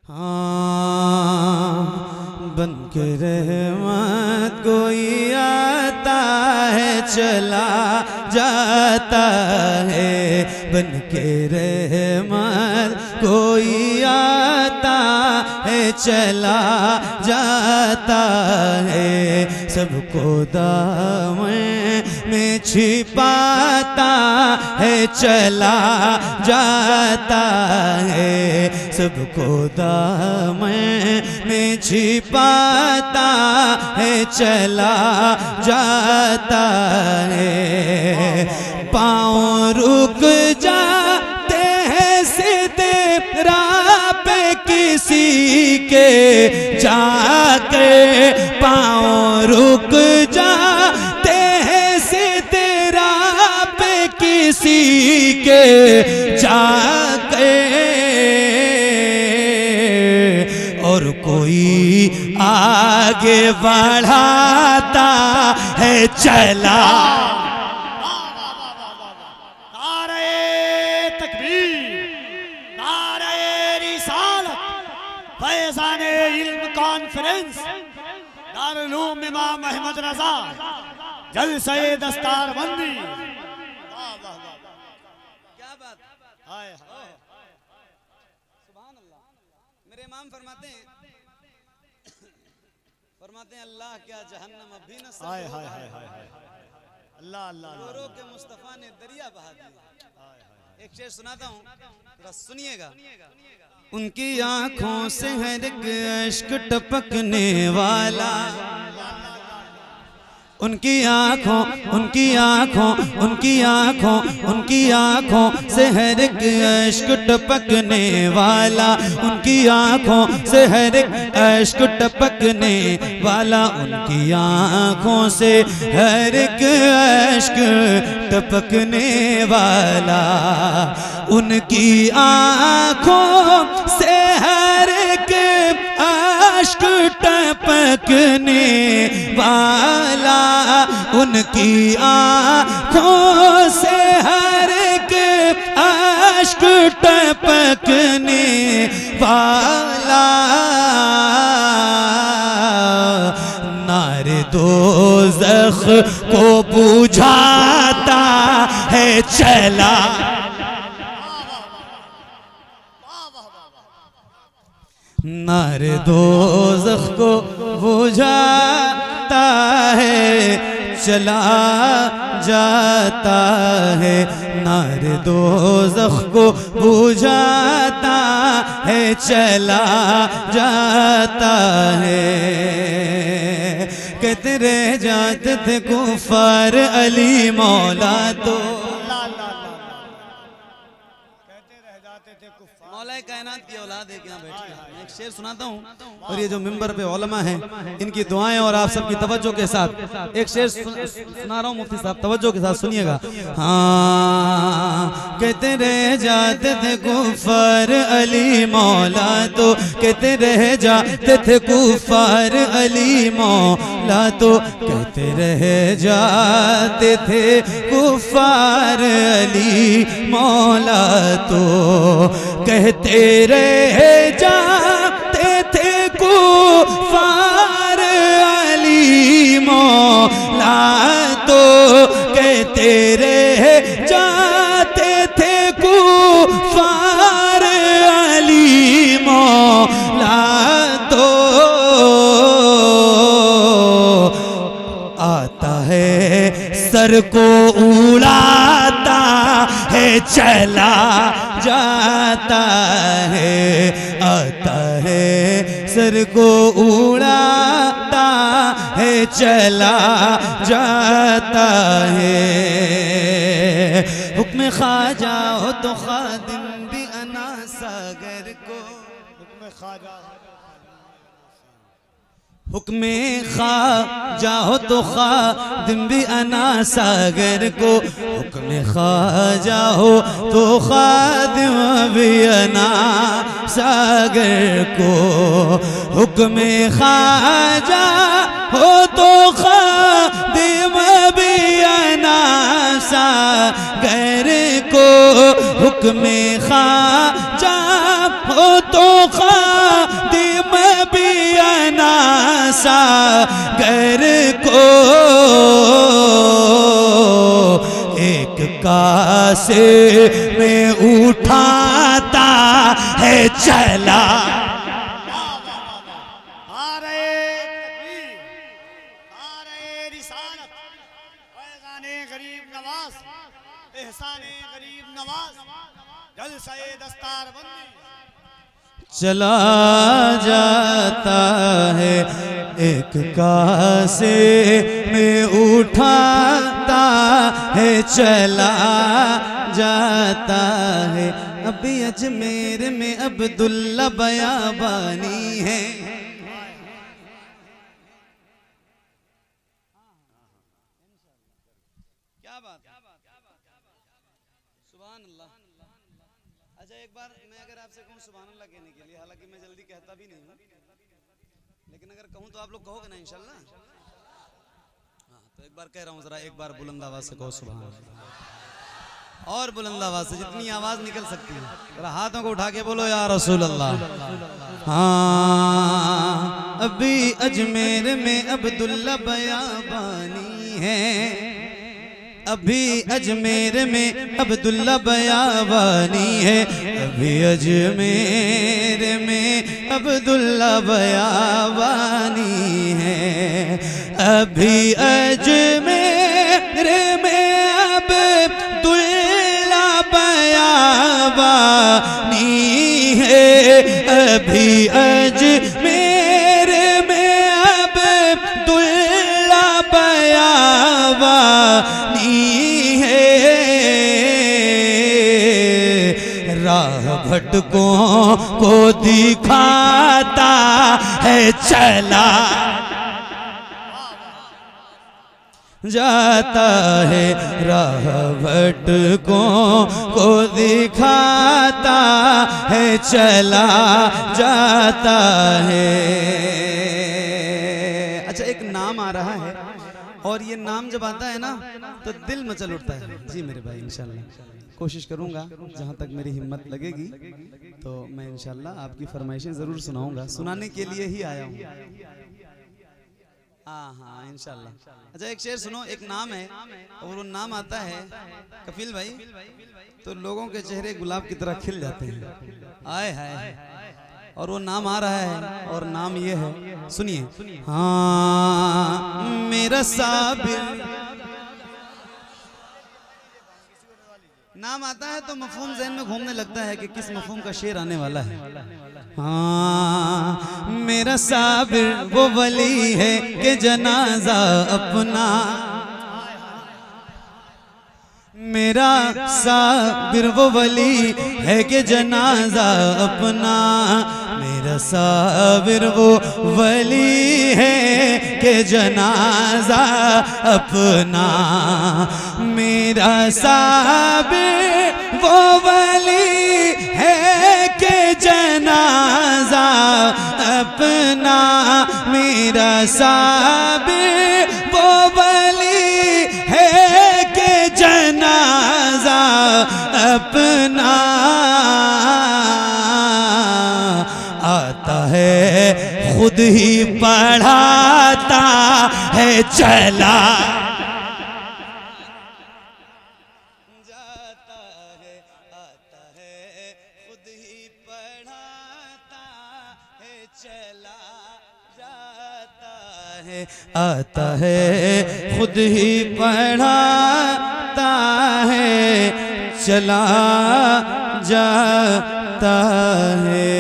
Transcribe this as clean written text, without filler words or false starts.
हाँ बन के रहमत कोई आता है चला जाता है, बन के रहमत कोई आता है चला जाता है, सबको दामन में छिपाता है चला जाता है, सबको दामन में छिपाता है चला जाता है। पाँव रुक जाते हैं सीधे राह पे किसी के जाके, पाँव रुक जाते हैं सीधे राह पे किसी के जाके, और कोई आगे बढ़ाता है चला। नारे तकबीर, नारे रिसालत, फैज़ाने इल्म कॉन्फ्रेंस, दारुल उलूम इमाम अहमद रजा, जलसे दस्तारबंदी। क्या बात, हाय हाय, सुभान अल्लाह। मेरे इमाम फरमाते हैं अल्लाह क्या जहन्नम अभी न हाय हाय हाय हाय, अल्लाह अल्लाह, रो रो के मुस्तफा ने दरिया बहा दिया। एक शेर सुनाता हूँ, जरा सुनिएगा। उनकी आंखों से हर एक अश्क टपकने वाला, उनकी आंखों उनकी आंखों उनकी आंखों उनकी आंखों से हर एक अश्क टपकने वाला, उनकी आंखों से हर एक अश्क टपकने वाला, उनकी आंखों से हर एक अश्क टपकने वाला, उनकी आंखों से हर एक अश्क टपकने वाला, उनकी आँखों से हर एक अश्क टपकने वाला, नारे दोज़ख को बुझाता है चला। नारे दोज़ख को बुझाता है चला जाता है, नारे दोज़ख को बुझाता है चला जाता है। कहते रह जाते थे कुफार अली मौला तो, मौला कायनात की औलाद है, यहाँ बैठी है। मैं एक शेर सुनाता हूँ, और ये जो मिंबर पे उलमा हैं इनकी दुआएं और आप सबकी तवज्जो के साथ एक शेर सुना रहा हूँ मुफ्ती साहब, तवज्जो के साथ सुनिएगा। हाँ कहते रह जाते थे कुफार अली मौला तो, कहते रह जाते थे कुफार अली मौला तो, कहते रह जाते थे कुफार अली मौला तो, कहते रह जाते थे कुफार अली मौला तो, कहते रह जाते थे कुफार अली मौला तो, आता है सर को उड़ाता है चला जाता है, आता है सर को उड़ाता है चला जाता है। हुक्म ख्वाजा हो तो खादिम भी अना सागर को, हुक्म ख्वाजा, हुक्म ख्वाजा हो तो खादिम भी अना सागर को, हुक्म ख्वाजा हो तो खादिम भी अना सागर को, हुक्म ख्वाजा हो तो खादिम भी अना सागर को, हुक्म ख्वाजा हो तो सागर को एक कासे में उठाता है चला। चला जाता है एक कासे में उठाता है चला जाता है। अभी अजमेर में अब्दुल्ला बयाबानी है। क्या बात, सुभान अल्लाह। अच्छा एक बार मैं अगर आपसे कहूँ सुभान अल्लाह कहने के लिए, हालांकि मैं जल्दी कहता भी नहीं हूँ, लेकिन अगर कहूँ तो आप लोग कहोगे ना इंशाल्लाह? हाँ, तो एक बार कह रहा हूँ, जरा एक बार बुलंद आवाज से कहो सुभान अल्लाह। और बुलंद आवाज से जितनी आवाज निकल सकती है, जरा हाथों को उठा के बोलो या रसूल अल्लाह। हाँ, अभी अजमेर में अब्दुल्ला बयाबानी है। अभी अजमेर में अब्दुल्ला बयाबानी है। अभी अजमेर में अब्दुल्ला बयाबानी है। अभी अजमेर में अब्दुल्ला बयाबानी है। अभी अजमेर में अब्दुल्ला बयाबानी है। राह भटकों को दिखाता है चला जाता है। राह भटकों को दिखाता है चला जाता है। अच्छा एक नाम आ रहा है और ये नाम जब आता है ना तो दिल मचल उठता है। जी मेरे भाई, इंशाल्लाह कोशिश करूंगा जहां तक मेरी हिम्मत लगेगी तो मैं इंशाल्लाह आपकी फरमाइशें जरूर सुनाऊंगा, सुनाने के लिए ही आया हूँ। हाँ इंशाल्लाह। अच्छा एक शेर सुनो, एक नाम है और वो नाम आता है कफील भाई, तो लोगों के चेहरे गुलाब की तरह खिल जाते हैं। आए हाय, और वो नाम आ रहा है और नाम ये है, सुनिए। हाँ मेरा साबिर, नाम आता है तो मफहूम ज़हन में घूमने लगता है कि किस मफहूम का शेर आने वाला है। हाँ मेरा साबिर वो वली है कि जनाजा अपना, मेरा साबिर वो वली है कि जनाजा अपना, मेरा साबिर वो वली है कि जनाजा अपना, मेरा साबिर वो वली है कि जनाजा अपना, मेरा साबिर वो वली है कि जनाजा अपना, आता है खुद ही पढ़ाता है चला जाता है, आता है खुद ही पढ़ाता है चला जाता है, आता है खुद ही पढ़ाता है चला जाता है।